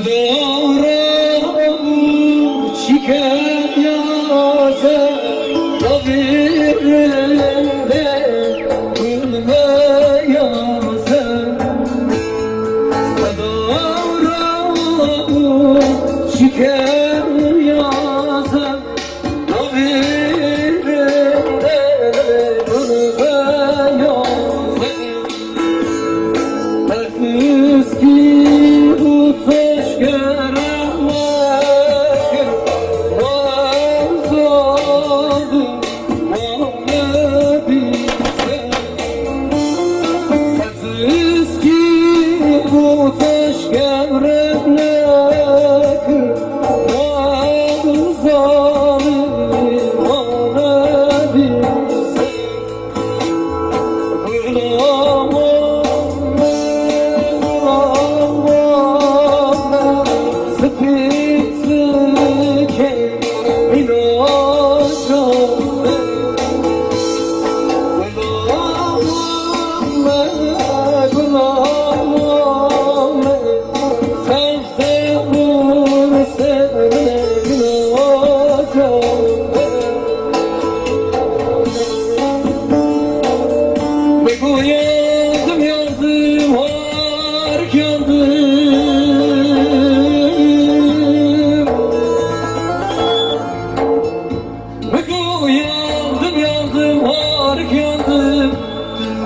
ندارم چی که یازه را بیرنده کن و یازه ندارم چی که یازه را بیرنده کن و یازه نفس کی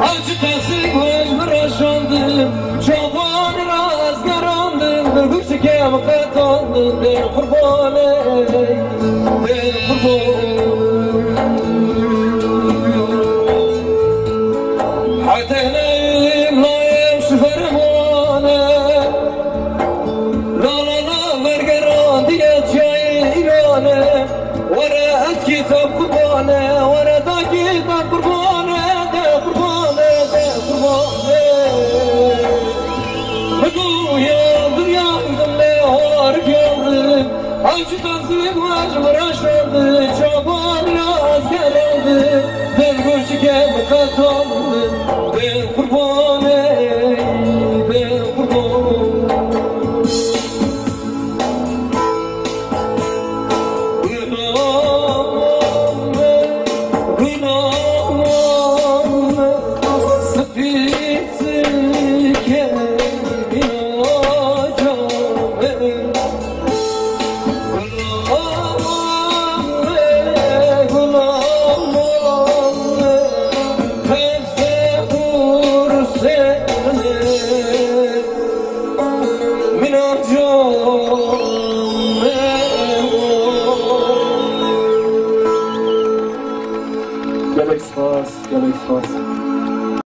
Acı tasik gözmür aşandım Çoban razgarandım Gülgüksü kem katandım Ben kurban ey Ben kurban Hateneyim layım şüferimane La la la vergeran diyet çayı irane Vere et kitap kurbane Vere da kitap kurbane Acı tasvip acımır aşandı Çoban asker aldı Ben göçüken katandı Ben kurban ey Ben kurban Günahım Sıfitsi kendin acım Galaxy Force.